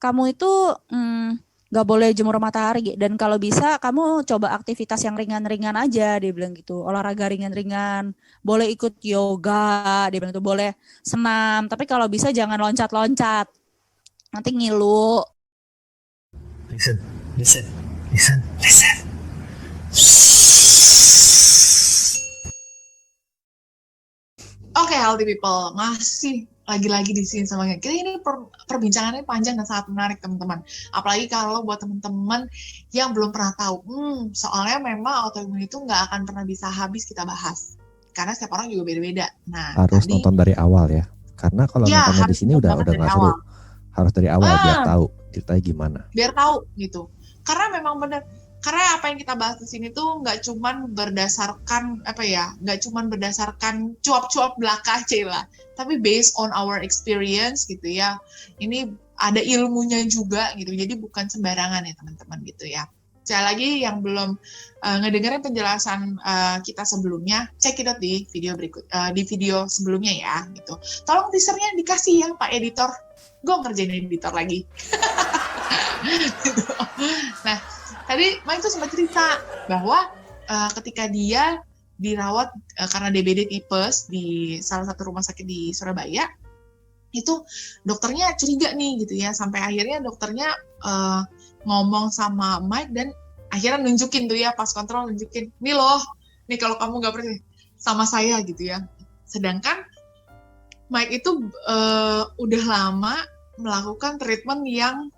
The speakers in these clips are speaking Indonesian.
kamu itu nggak boleh jemur matahari, dan kalau bisa kamu coba aktivitas yang ringan-ringan aja, dia bilang gitu, olahraga ringan-ringan, boleh ikut yoga, dia bilang itu boleh senam, tapi kalau bisa jangan loncat-loncat, nanti ngilu. Listen, listen, listen, listen. Oke, healthy people, masih lagi-lagi di sini sama kita. Ini perbincangannya panjang dan sangat menarik, teman-teman. Apalagi kalau buat teman-teman yang belum pernah tahu. Soalnya memang autoimun itu nggak akan pernah bisa habis kita bahas. Karena setiap orang juga beda-beda. Nah, harus tadi, nonton dari awal ya. Karena kalau ya, nontonnya di harus sini udah dari nggak awal. seru. Harus dari awal biar tahu ceritanya gimana. Biar tahu gitu. Karena memang benar. Karena apa yang kita bahas di sini tuh nggak cuman berdasarkan nggak cuman berdasarkan cuap-cuap belaka Cila, tapi based on our experience gitu ya. Ini ada ilmunya juga gitu. Jadi bukan sembarangan ya teman-teman gitu ya. Sekali lagi yang belum ngedengerin penjelasan kita sebelumnya, cek it out di video di video sebelumnya ya gitu. Tolong teasernya dikasih ya Pak Editor. Gue ngerjain editor lagi. Gitu. Nah, tadi Mike tuh sempat cerita bahwa ketika dia dirawat karena DBD tipes di salah satu rumah sakit di Surabaya, itu dokternya curiga nih gitu ya, sampai akhirnya dokternya ngomong sama Mike dan akhirnya nunjukin tuh ya, pas kontrol nunjukin, nih loh, nih kalau kamu nggak percaya sama saya gitu ya. Sedangkan Mike itu udah lama melakukan treatment yang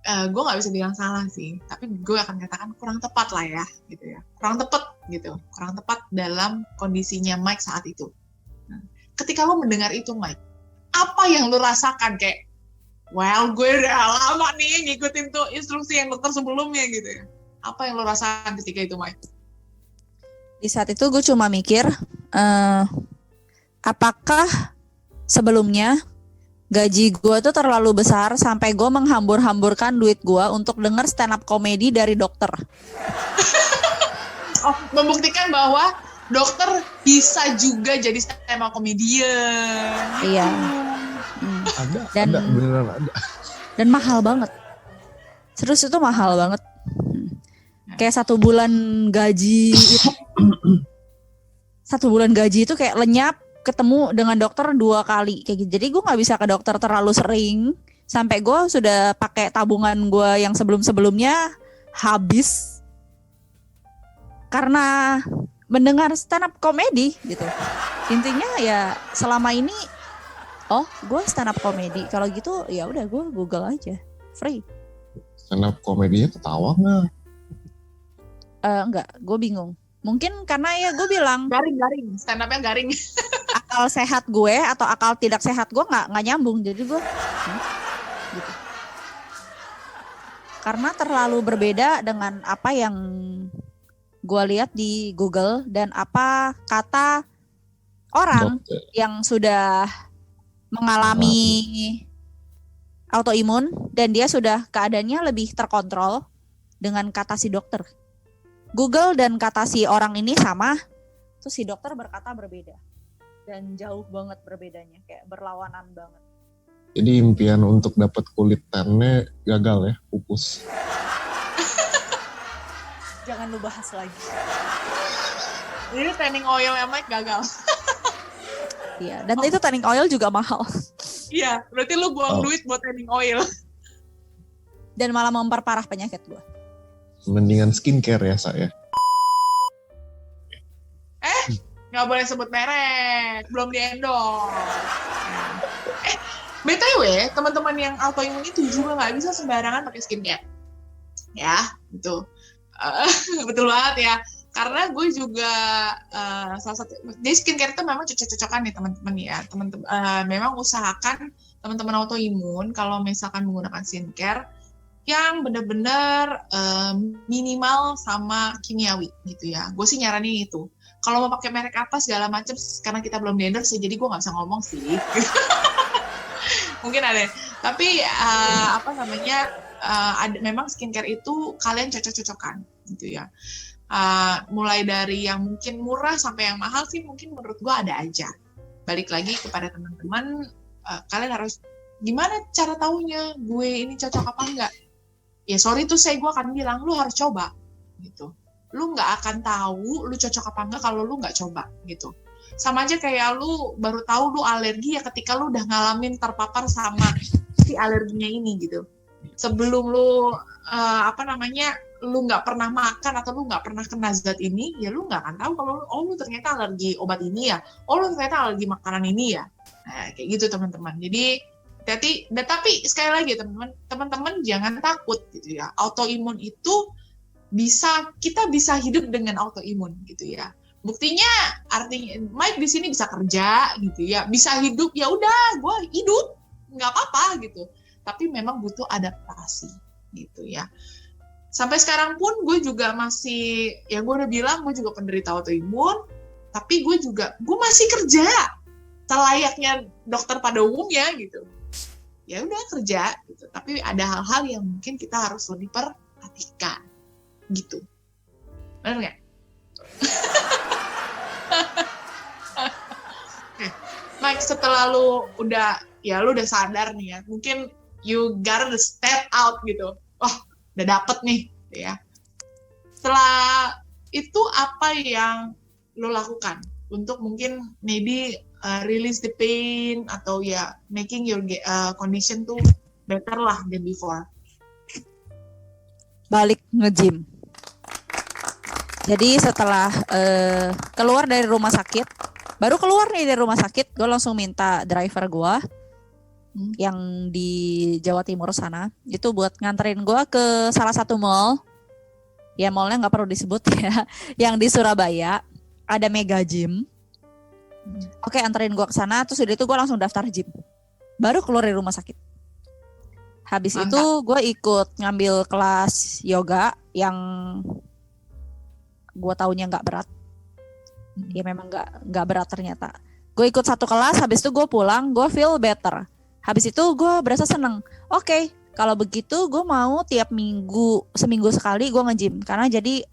gue nggak bisa bilang salah sih, tapi gue akan katakan kurang tepat lah ya, gitu ya, kurang tepat dalam kondisinya Mike saat itu. Nah, ketika lo mendengar itu Mike, apa yang lo rasakan? Kayak, well gue udah lama nih ngikutin tuh instruksi yang dokter sebelumnya gitu ya. Apa yang lo rasakan ketika itu Mike? Di saat itu gue cuma mikir, apakah sebelumnya gaji gue tuh terlalu besar sampai gue menghambur-hamburkan duit gue untuk denger stand up komedi dari dokter. Oh, membuktikan bahwa dokter bisa juga jadi stand up komedian. Iya. Ada, beneran ada. Dan mahal banget. Terus itu mahal banget. Kayak 1 bulan gaji itu, 1 bulan gaji itu kayak lenyap, ketemu dengan dokter 2 kali kayak gitu. Jadi gue nggak bisa ke dokter terlalu sering sampai gue sudah pakai tabungan gue yang sebelum-sebelumnya habis karena mendengar stand up komedi gitu. Intinya ya selama ini, oh gue stand up komedi, kalau gitu ya udah gue Google aja, free. Stand up komedinya ketawa nggak? Enggak, gue bingung. Mungkin karena ya gue bilang garing, stand up-nya garing. akal sehat gue atau akal tidak sehat gue nggak nyambung, jadi gue gitu. Karena terlalu berbeda dengan apa yang gue lihat di Google dan apa kata orang yang sudah mengalami autoimun dan dia sudah keadaannya lebih terkontrol dengan kata si dokter. Google dan kata si orang ini sama, terus si dokter berkata berbeda. Dan jauh banget berbedanya, kayak berlawanan banget. Jadi impian untuk dapat kulit tannya gagal ya, pupus. Jangan lu bahas lagi. Jadi tanning oil yang Mike gagal. Iya, dan itu tanning oil juga mahal. Iya, berarti lu buang duit buat tanning oil. Dan malah memperparah penyakit gue. Mendingan skincare ya saya. Nggak boleh sebut merek, belum di-endorse. BTW, teman-teman yang autoimun itu juga nggak bisa sembarangan pakai skincare. Ya, gitu. Betul banget ya. Karena gue juga salah satu, jadi skincare itu memang cocok-cocokan nih teman-teman ya. Teman-teman memang usahakan teman-teman autoimun kalau misalkan menggunakan skincare yang benar-benar minimal sama kimiawi gitu ya. Gue sih nyaranin itu. Kalau mau pakai merek apa segala macam, karena kita belum di-endorse, jadi gue nggak bisa ngomong sih. Mungkin ada. Tapi ada, memang skincare itu kalian cocok-cocokan gitu ya. Mulai dari yang mungkin murah sampai yang mahal sih mungkin menurut gue ada aja. Balik lagi kepada teman-teman, kalian harus gimana cara taunya gue ini cocok apa enggak? Ya sorry tuh gue akan bilang lu harus coba gitu. Lu nggak akan tahu lu cocok apa enggak kalau lu nggak coba gitu. Sama aja kayak lu baru tahu lu alergi ya ketika lu udah ngalamin terpapar sama si alerginya ini gitu. Sebelum lu lu nggak pernah makan atau lu nggak pernah kena zat ini, ya lu nggak akan tahu kalau lu ternyata alergi obat ini ya, lu ternyata alergi makanan ini ya. Nah, kayak gitu teman-teman. Jadi tapi sekali lagi teman-teman jangan takut gitu ya. Autoimun itu kita bisa hidup dengan autoimun gitu ya. Buktinya artinya Mike di sini bisa kerja gitu ya, bisa hidup, ya udah gue hidup nggak apa-apa gitu. Tapi memang butuh adaptasi gitu ya. Sampai sekarang pun gue juga masih, ya gue udah bilang gue juga penderita autoimun, tapi gue masih kerja selayaknya dokter pada umumnya gitu. Ya udah kerja gitu. Tapi ada hal-hal yang mungkin kita harus lebih perhatikan gitu. Benar nggak? Mike, setelah lu udah sadar nih ya, mungkin you gotta step out gitu. Oh, udah dapet nih, ya. Setelah itu apa yang lo lakukan untuk mungkin maybe release the pain atau ya making your condition tuh better lah than before? Balik nge-gym. Jadi setelah keluar dari rumah sakit, baru keluar nih dari rumah sakit, gue langsung minta driver gue yang di Jawa Timur sana itu buat nganterin gue ke salah satu mall. Ya mallnya nggak perlu disebut ya, yang di Surabaya ada Mega Gym. Oke, anterin gue ke sana, terus udah itu gue langsung daftar gym. Baru keluar dari rumah sakit. Habis Mantap. itu gue ikut ngambil kelas yoga yang gue taunya nggak berat. Ya memang nggak berat ternyata. Gue ikut satu kelas, habis itu gue pulang, gue feel better. Habis itu gue berasa seneng. Oke, kalau begitu gue mau tiap seminggu sekali gue nge-gym. Karena jadi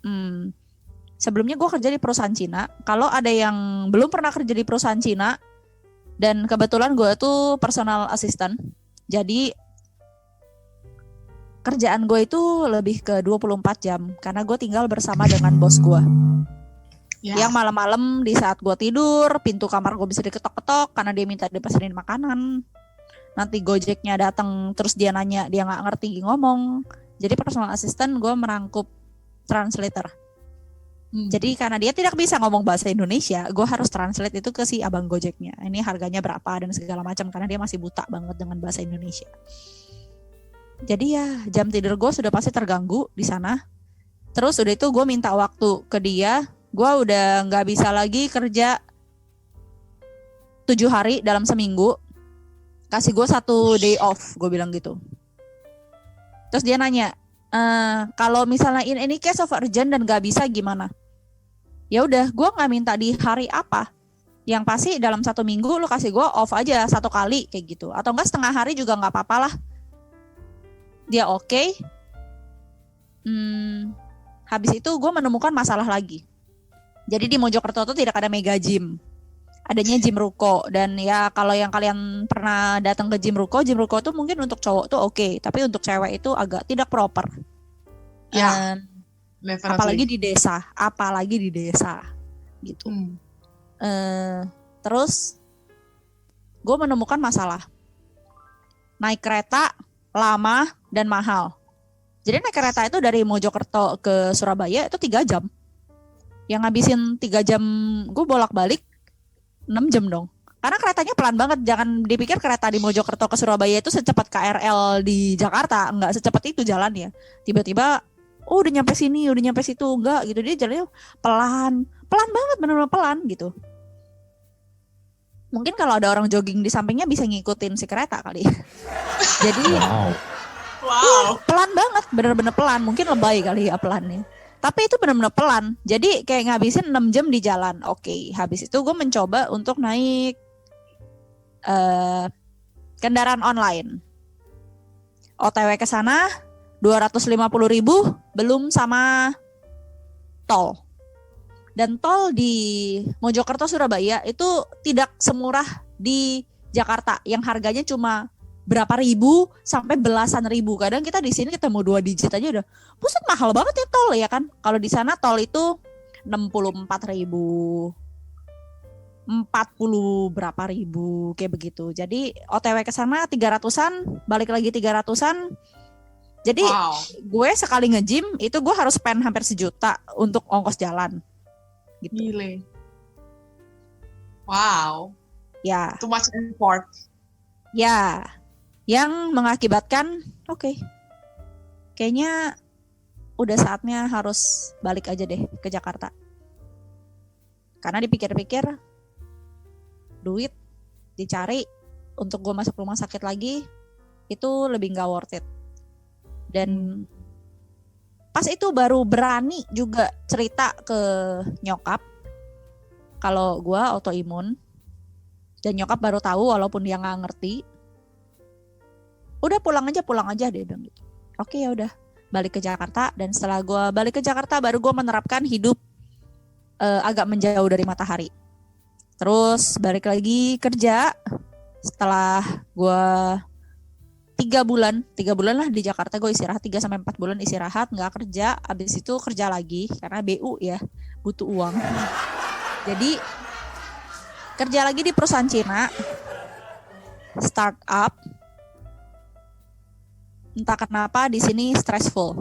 sebelumnya gue kerja di perusahaan Cina. Kalau ada yang belum pernah kerja di perusahaan Cina, dan kebetulan gue tuh personal assistant, jadi kerjaan gue itu lebih ke 24 jam. Karena gue tinggal bersama dengan bos gue. Ya. Yang malam-malam di saat gue tidur, pintu kamar gue bisa diketok-ketok karena dia minta dipesenin makanan. Nanti Gojeknya datang terus dia nanya, dia nggak ngerti ngomong. Jadi personal assistant gue merangkup translator. Jadi karena dia tidak bisa ngomong bahasa Indonesia, gue harus translate itu ke si abang Gojeknya. Ini harganya berapa dan segala macam karena dia masih buta banget dengan bahasa Indonesia. Jadi ya jam tidur gue sudah pasti terganggu di sana. Terus udah itu gue minta waktu ke dia. Gue udah nggak bisa lagi kerja 7 hari dalam seminggu. Kasih gue 1 day off, gue bilang gitu. Terus dia nanya, kalau misalnya ini case of urgent dan nggak bisa gimana? Ya udah, gue nggak minta di hari apa. Yang pasti dalam 1 minggu lu kasih gue off aja 1 kali kayak gitu. Atau enggak setengah hari juga nggak apa-apa lah. Dia oke. Habis itu gue menemukan masalah lagi. Jadi di Mojokerto tuh tidak ada Mega Gym. Adanya Gym Ruko. Dan ya kalau yang kalian pernah datang ke Gym Ruko tuh mungkin untuk cowok tuh oke. Tapi untuk cewek itu agak tidak proper. Ya. Apalagi di desa gitu. Terus gue menemukan masalah. Naik kereta lama dan mahal. Jadi naik kereta itu dari Mojokerto ke Surabaya itu 3 jam. Yang ngabisin 3 jam gue bolak-balik 6 jam dong. Karena keretanya pelan banget. Jangan dipikir kereta di Mojokerto ke Surabaya itu secepat KRL di Jakarta. Enggak secepat itu jalannya. Tiba-tiba udah nyampe sini, udah nyampe situ. Enggak gitu. Dia jalannya pelan banget, benar-benar pelan gitu. Mungkin kalau ada orang jogging di sampingnya bisa ngikutin si kereta kali. Jadi wow. Pelan banget, benar-benar pelan. Mungkin lebay kali ya pelannya. Tapi itu benar-benar pelan. Jadi kayak ngabisin 6 jam di jalan. Oke, habis itu gue mencoba untuk naik kendaraan online. OTW ke sana 250.000 belum sama tol. Dan tol di Mojokerto Surabaya itu tidak semurah di Jakarta yang harganya cuma berapa ribu sampai belasan ribu. Kadang kita di sini ketemu 2 digit aja udah, buset mahal banget ya tol ya kan. Kalau di sana tol itu 64.000, 40 berapa ribu kayak begitu. Jadi OTW ke sana 300-an, balik lagi 300-an. Jadi gue sekali nge-gym itu gue harus spend hampir 1 juta untuk ongkos jalan. Gitu. Gile. Wow. Ya. Too much effort. Ya. Yang mengakibatkan kayaknya udah saatnya harus balik aja deh ke Jakarta. Karena dipikir-pikir duit dicari untuk gue masuk rumah sakit lagi itu lebih gak worth it. Dan pas itu baru berani juga cerita ke nyokap kalau gue autoimun, dan nyokap baru tahu walaupun dia nggak ngerti. Udah pulang aja dia bilang gitu. Oke, ya udah balik ke Jakarta. Dan setelah gue balik ke Jakarta baru gue menerapkan hidup agak menjauh dari matahari. Terus balik lagi kerja setelah gue 3 bulan lah di Jakarta. Gue istirahat 3-4 bulan, istirahat nggak kerja. Abis itu kerja lagi karena BU ya, butuh uang. Jadi kerja lagi di perusahaan Cina, startup. Entah kenapa di sini stressful.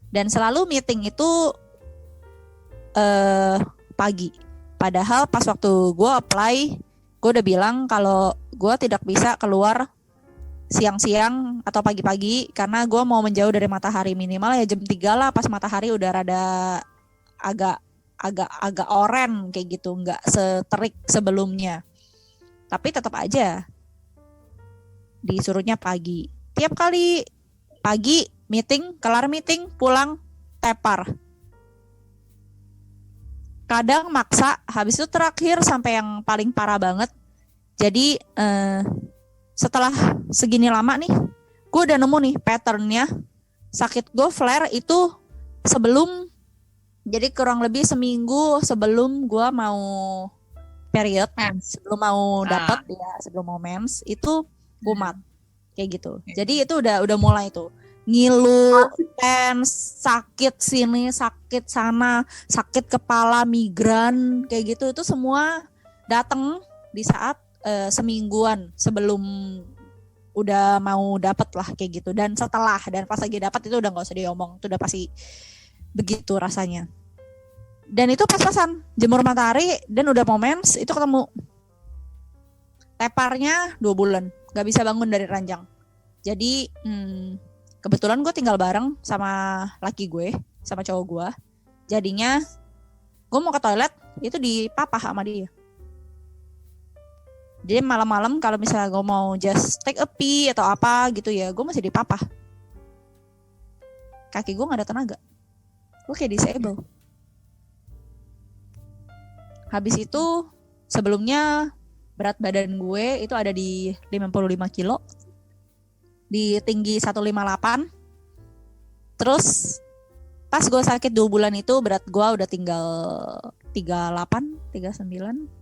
Dan selalu meeting itu pagi. Padahal pas waktu gue apply, gue udah bilang kalau gue tidak bisa keluar siang-siang atau pagi-pagi karena gue mau menjauh dari matahari, minimal ya jam 3 lah pas matahari udah rada agak oren kayak gitu, nggak seterik sebelumnya. Tapi tetap aja disuruhnya pagi. Tiap kali pagi meeting, kelar meeting, pulang tepar. Kadang maksa, habis itu terakhir sampai yang paling parah banget. Jadi setelah segini lama nih, gue udah nemu nih patternnya. Sakit gue flare itu sebelum, jadi kurang lebih seminggu sebelum gue mau period, sebelum mau dapet ya, sebelum mau mens, itu kumat kayak gitu. Jadi itu udah mulai tuh ngilu, tense, sakit sini, sakit sana, sakit kepala, migran kayak gitu. Itu semua datang di saat semingguan sebelum udah mau dapet lah kayak gitu. Dan setelah, dan pas lagi dapet itu udah nggak usah diomong, itu udah pasti begitu rasanya. Dan itu pas-pasan jemur matahari dan udah mau mens itu ketemu. Teparnya 2 bulan, nggak bisa bangun dari ranjang. Jadi kebetulan gue tinggal bareng sama laki gue, sama cowok gue. Jadinya gue mau ke toilet itu dipapah sama dia. Jadi malam-malam kalau misalnya gue mau just take a pee atau apa gitu ya, gue masih dipapah. Kaki gue gak ada tenaga. Gue kayak disable. Habis itu sebelumnya berat badan gue itu ada di 55 kilo. Di tinggi 158. Terus pas gue sakit 2 bulan itu berat gue udah tinggal 38, 39.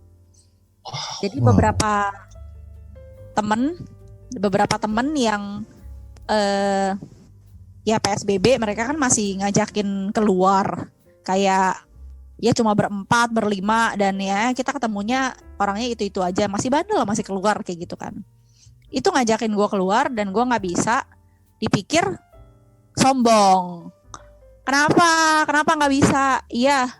Jadi beberapa temen yang ya PSBB mereka kan masih ngajakin keluar kayak ya cuma 4, 5 dan ya kita ketemunya orangnya itu aja, masih bandel masih keluar kayak gitu kan. Itu ngajakin gue keluar dan gue nggak bisa, dipikir sombong. Kenapa nggak bisa? Iya,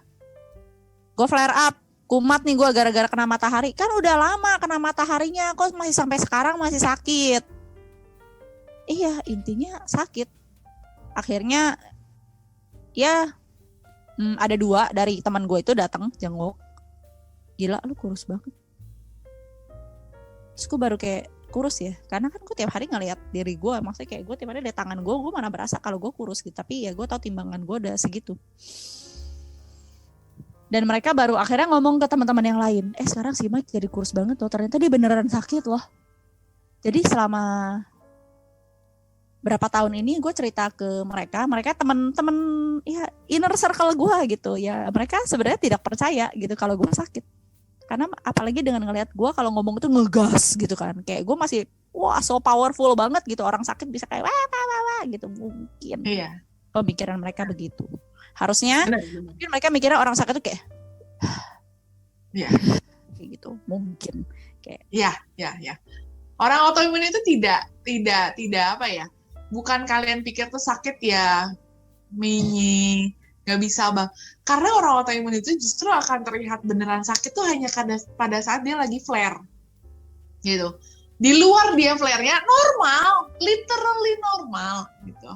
gue flare up. Kumat nih gue gara-gara kena matahari. Kan udah lama kena mataharinya, kok masih sampai sekarang masih sakit. Iya, intinya sakit. Akhirnya ya ada 2 dari teman gue itu datang jenguk. Gila lu kurus banget. Terus gue baru kayak kurus ya. Karena kan gue tiap hari ngeliat diri gue. Maksudnya kayak gue tiap hari liat tangan gue mana berasa kalau gue kurus gitu. Tapi ya gue tahu timbangan gue udah segitu. Dan mereka baru akhirnya ngomong ke teman-teman yang lain, sekarang si Mike jadi kurus banget loh, ternyata dia beneran sakit loh. Jadi selama berapa tahun ini gue cerita ke mereka teman-teman ya inner circle gue gitu ya, mereka sebenarnya tidak percaya gitu kalau gue sakit. Karena apalagi dengan ngelihat gue kalau ngomong itu ngegas gitu kan, kayak gue masih wah so powerful banget gitu, orang sakit bisa kayak wah gitu, mungkin Iya. pemikiran mereka begitu. Harusnya Benar. mungkin mereka mikirnya orang sakit tuh kayak Iya. kayak gitu, mungkin Ya. Orang autoimun itu tidak apa ya? Bukan kalian pikir tuh sakit ya, nggak bisa bang. Karena orang autoimun itu justru akan terlihat beneran sakit tuh hanya pada saat dia lagi flare, gitu. Di luar dia flare-nya normal, literally normal, gitu.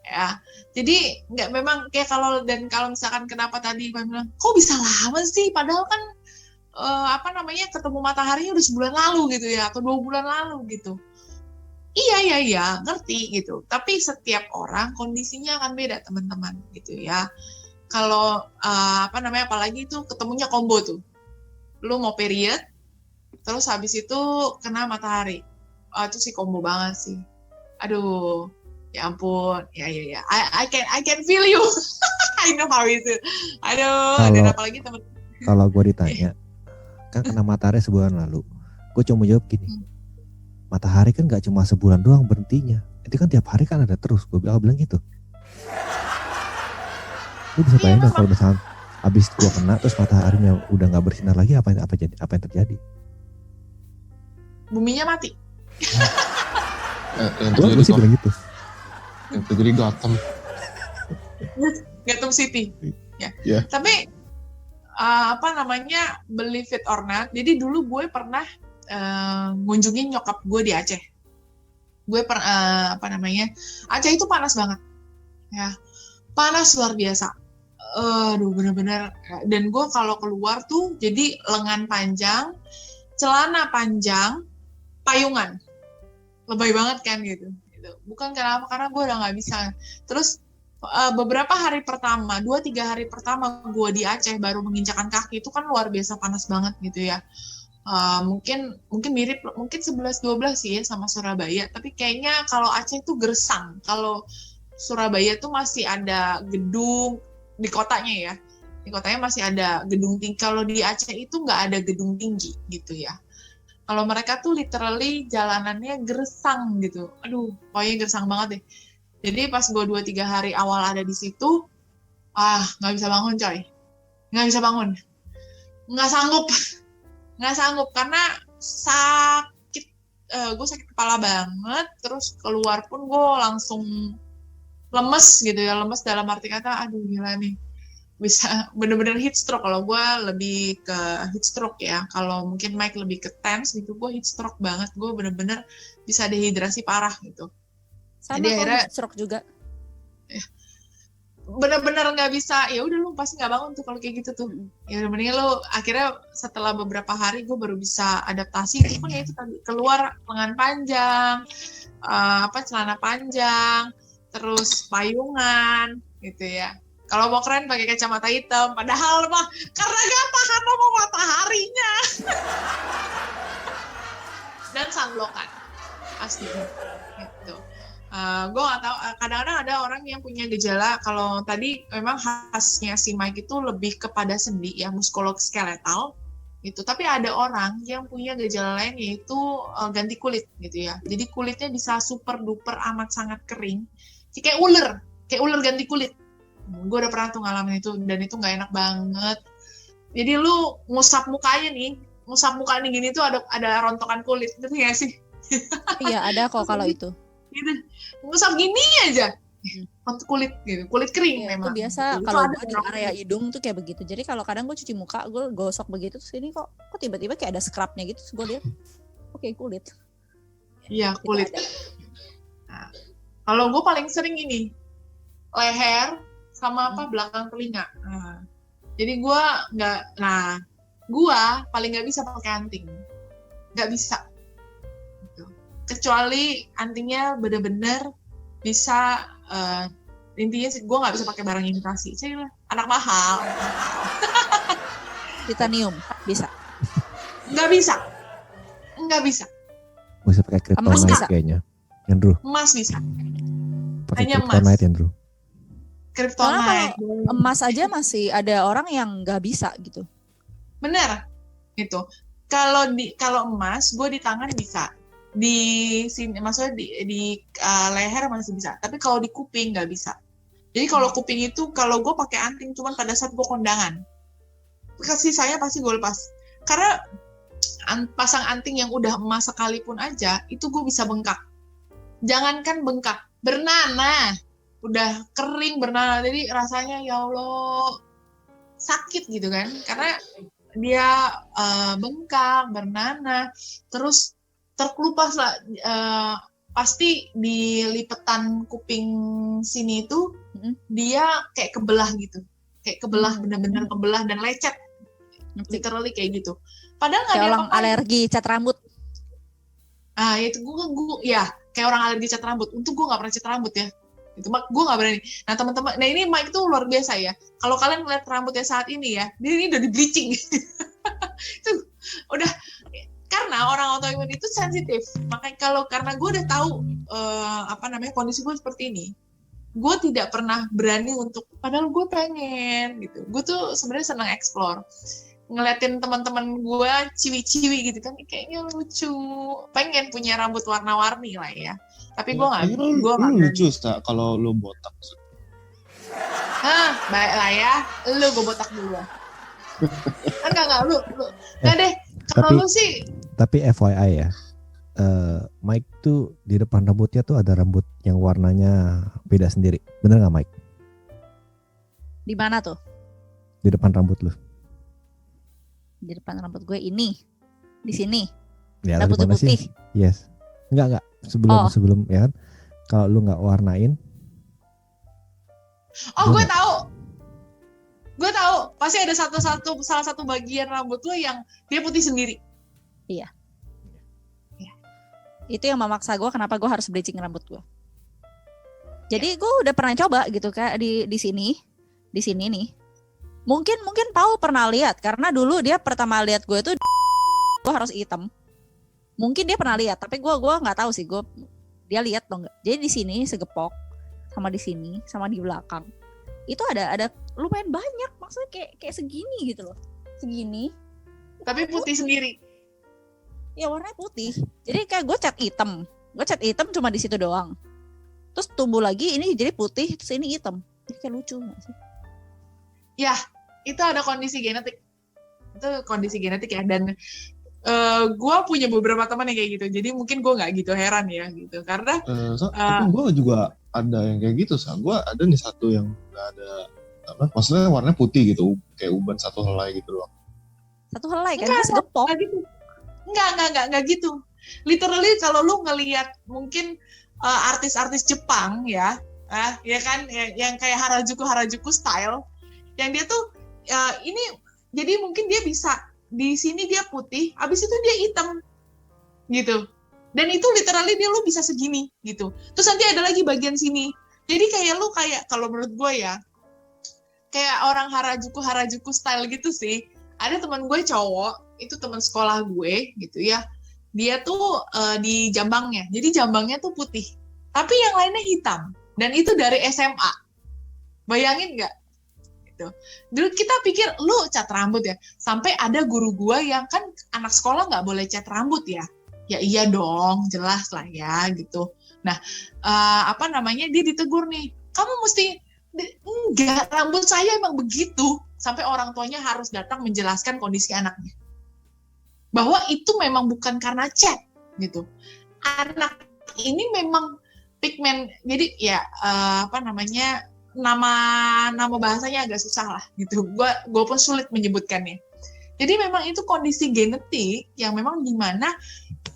Ya, jadi nggak memang kayak kalau misalkan kenapa tadi gue bilang, kok bisa lama sih? Padahal kan ketemu mataharinya udah sebulan lalu gitu ya, atau 2 bulan lalu gitu. Iya, ngerti gitu. Tapi setiap orang kondisinya akan beda teman-teman gitu ya. Kalau apalagi itu ketemunya combo tuh. Lu mau period, terus habis itu kena matahari. Itu sih combo banget sih. Aduh, ya ampun. Ya. I can feel you. I know how it is. Aduh, dan apalagi teman. Kalau gue ditanya, kan kena matahari sebulan lalu, gue cuma jawab gini, matahari kan gak cuma sebulan doang berhentinya, itu kan tiap hari kan ada terus. Gue bilang gitu. Lu bisa bayangin kalau misalnya abis gue kena terus mataharinya udah gak bersinar lagi, apa yang terjadi? Buminya mati. Yang Gue sih bilang gitu. Yang terjadi Gotham City. Ya. Yeah. Tapi believe it or not, jadi dulu gue pernah ngunjungin nyokap gue di Aceh. Gue Aceh itu panas banget, ya, panas luar biasa. Bener-bener. Dan gue kalau keluar tuh jadi lengan panjang, celana panjang, payungan, lebay banget kan gitu. Bukan kenapa, karena gue udah nggak bisa. Terus beberapa hari pertama, 2-3 hari pertama gue di Aceh baru menginjakan kaki itu kan luar biasa panas banget gitu ya. Mungkin mirip, mungkin 11-12 sih ya sama Surabaya, tapi kayaknya kalau Aceh itu gersang. Kalau Surabaya tuh masih ada gedung di kotanya ya. Di kotanya masih ada gedung tinggi. Kalau di Aceh itu nggak ada gedung tinggi gitu ya. Kalau mereka tuh literally jalanannya gersang gitu. Aduh, pokoknya gersang banget deh. Jadi pas gue 2-3 hari awal ada di situ, nggak bisa bangun coy, nggak bisa bangun, nggak sanggup karena sakit, gue sakit kepala banget, terus keluar pun gue langsung lemes gitu ya, lemes dalam arti kata, aduh gila nih, bisa bener-bener heat stroke. Kalau gue lebih ke heat stroke ya, kalau mungkin Mike lebih ke tense gitu, gue heat stroke banget, gue bener-bener bisa dehidrasi parah gitu. sama Jadi akhirnya stroke juga. Bener-bener nggak bisa, ya udah lu pasti nggak bangun tuh kalau kayak gitu tuh. Ya mending lu akhirnya setelah beberapa hari gue baru bisa adaptasi. Itu pun ya itu tadi keluar lengan panjang, celana panjang, terus payungan gitu ya. Kalau mau keren pakai kacamata hitam, padahal mah karena gak tahan sama mataharinya. Dan sunblockan pasti gitu. Gue nggak tahu, kadang-kadang ada orang yang punya gejala, kalau tadi memang khasnya si Mike itu lebih kepada sendi ya, muskuloskeletal gitu, tapi ada orang yang punya gejala lain yaitu ganti kulit gitu ya, jadi kulitnya bisa super duper amat sangat kering, kayak ular ganti kulit. Gue udah pernah tuh ngalamin itu, dan itu nggak enak banget. Jadi lu ngusap muka nih gini tuh ada rontokan kulit, ngerti nggak sih? Iya, ada kok kalau itu. Gitu, ngusap gini aja, kulit gitu, kulit kering Ya, memang. itu biasa Itu kalau ada gue di area hidung tuh kayak begitu. Jadi kalau kadang gue cuci muka, gue gosok begitu, terus ini kok tiba-tiba kayak ada scrubnya gitu, terus gue lihat, oke, kulit. Iya, Itu kulit. ada. Nah, kalau gue paling sering ini leher sama belakang telinga. Jadi gue paling nggak bisa pakai anting, nggak bisa. Kecuali antingnya bener-bener bisa, intinya gue nggak bisa pakai barang imitasi, saya anak mahal. Titanium bisa. Nggak bisa. Bisa pakai Emas kryptonite bisa. kayaknya, Andrew. Emas bisa, Pakai hanya emas. kryptonite, Andrew. Kryptonite. Emas aja masih ada orang yang nggak bisa gitu. Bener, gitu. Kalau emas, gue di tangan bisa. di sini, maksudnya di leher masih bisa, tapi kalau di kuping nggak bisa. Jadi kalau kuping itu kalau gue pakai anting cuman pada saat gue kondangan, sisanya pasti gue lepas. Karena pasang anting yang udah emas sekalipun aja itu gue bisa bengkak. Jangankan bengkak, bernanah, udah kering bernanah, jadi rasanya ya Allah sakit gitu kan, karena dia bengkak, bernanah, terus terkelupas lah. Pasti di lipetan kuping sini itu dia kayak kebelah gitu, kayak kebelah, bener-bener kebelah dan lecet, literally kayak gitu. Padahal nggak Kayak ada orang apa-apa. alergi cat rambut. Itu gue ya kayak orang alergi cat rambut. Untuk gue nggak pernah cat rambut ya. Itu gue nggak berani. Nah teman-teman, nah ini Mike tuh luar biasa ya. Kalau kalian ngeliat rambutnya saat ini ya, dia ini udah di bleaching. Itu udah, karena orang autoimun itu sensitif. Makanya karena gue udah tahu kondisi gue seperti ini, gue tidak pernah berani untuk, padahal gue pengen gitu. Gue tuh sebenarnya senang explore, ngeliatin teman-teman gue ciwi-ciwi gitu kan, kayaknya lucu, pengen punya rambut warna-warni lah ya. Tapi gue nggak. Lu lucu kalau lu botak. Baik lah ya, lu gue botak dulu. Enggak lu. Nggak deh. Kalau lu sih. Tapi FYI ya, Mike tuh di depan rambutnya tuh ada rambut yang warnanya beda sendiri. Bener nggak Mike? Di mana tuh? Di depan rambut lu. Di depan rambut gue ini. Di sini. Ya, Ada di mana putih-putih. sih? Yes. Enggak. Sebelum ya kan. Kalau lu nggak warnain. Gue tahu. Pasti ada salah satu bagian rambut lu yang dia putih sendiri. Iya. Itu yang memaksa gue kenapa gue harus bleaching rambut gue. Jadi gue udah pernah coba gitu kayak di sini nih. Mungkin Paul pernah lihat karena dulu dia pertama lihat gue tuh gue harus hitam. Mungkin dia pernah lihat tapi gue nggak tahu sih dia lihat dong nggak. Jadi di sini segepok sama di sini sama di belakang itu ada lumayan banyak, maksudnya kayak segini gitu loh, segini. Tapi putih sendiri. Ya warnanya putih. Jadi kayak gue cat hitam cuma di situ doang. Terus tumbuh lagi ini jadi putih, terus ini hitam. Jadi kayak lucu nggak sih? Ya, itu ada kondisi genetik. Itu kondisi genetik ya. Dan gue punya beberapa teman yang kayak gitu. Jadi mungkin gue nggak gitu heran ya gitu. Karena tapi gue juga ada yang kayak gitu. Gue ada nih satu yang nggak ada maksudnya warnanya putih gitu, kayak uban satu helai gitu loh. Satu helai kan dia segepok. Enggak gitu. Literally kalau lu ngelihat mungkin artis-artis Jepang ya kan yang kayak Harajuku style, yang dia tuh ini jadi mungkin dia bisa di sini dia putih, habis itu dia hitam gitu. Dan itu literally lu bisa segini gitu. Terus nanti ada lagi bagian sini. Jadi kayak kalau menurut gue ya, kayak orang Harajuku style gitu sih. Ada teman gue cowok, itu teman sekolah gue gitu ya. Dia tuh di jambangnya. Jadi jambangnya tuh putih. Tapi yang lainnya hitam. Dan itu dari SMA. Bayangin nggak? Gitu. Dulu kita pikir lu cat rambut ya. Sampai ada guru gue yang kan anak sekolah nggak boleh cat rambut ya. Ya iya dong, jelas lah ya gitu. Nah, dia ditegur nih. Kamu mesti enggak, rambut saya emang begitu. Sampai orang tuanya harus datang menjelaskan kondisi anaknya. Bahwa itu memang bukan karena cat gitu. Anak ini memang pigmen, jadi ya nama bahasanya agak susah lah gitu. Gue pun sulit menyebutkannya. Jadi memang itu kondisi genetik yang memang dimana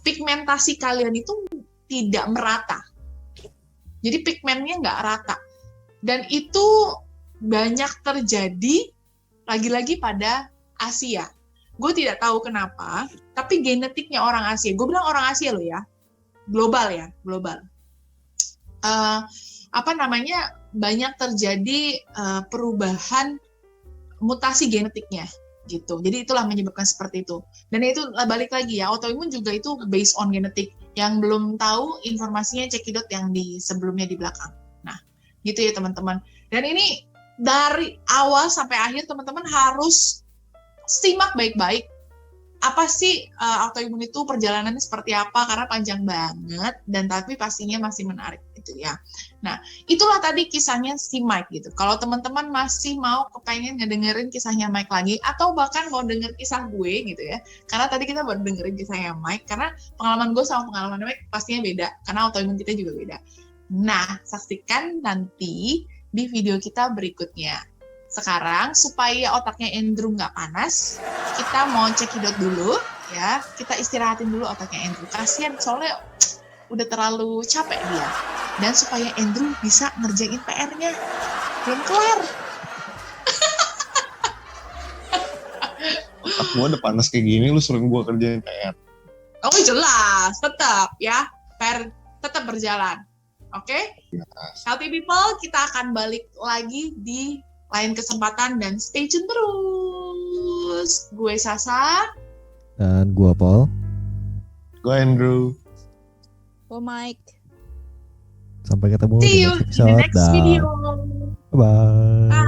pigmentasi kalian itu tidak merata. Jadi pigmennya nggak rata. Dan itu banyak terjadi lagi-lagi pada Asia. Gue tidak tahu kenapa, tapi genetiknya orang Asia. Gue bilang orang Asia loh ya, global. Banyak terjadi perubahan mutasi genetiknya gitu. Jadi itulah menyebabkan seperti itu. Dan itu balik lagi ya, autoimun juga itu based on genetik. Yang belum tahu informasinya cekidot yang di sebelumnya di belakang. Nah, gitu ya teman-teman. Dan ini dari awal sampai akhir teman-teman harus simak baik-baik apa sih autoimun itu perjalanannya seperti apa, karena panjang banget dan tapi pastinya masih menarik gitu ya. Nah, itulah tadi kisahnya si Mike gitu. Kalau teman-teman masih mau kepengen ngedengerin kisahnya Mike lagi atau bahkan mau denger kisah gue gitu ya. Karena tadi kita baru dengerin kisahnya Mike, karena pengalaman gue sama pengalaman Mike pastinya beda karena autoimun kita juga beda. Nah, saksikan nanti di video kita berikutnya. Sekarang supaya otaknya Andrew nggak panas, kita mau cekidot dulu ya. Kita istirahatin dulu otaknya Andrew. Kasian soalnya udah terlalu capek dia. Dan supaya Andrew bisa ngerjain PR-nya. Belum kelar. Otak gue udah panas kayak gini, lu suruh gue kerjain PR. Oh jelas, tetap ya. PR tetap berjalan. Oke? Yes. Healthy people, kita akan balik lagi di lain kesempatan dan stay tune terus. Gue Sasa. Dan gua Paul. Gue Andrew. Oh Mike. Sampai ketemu See di you next in the episode. next Dah. video. Bye. Bye.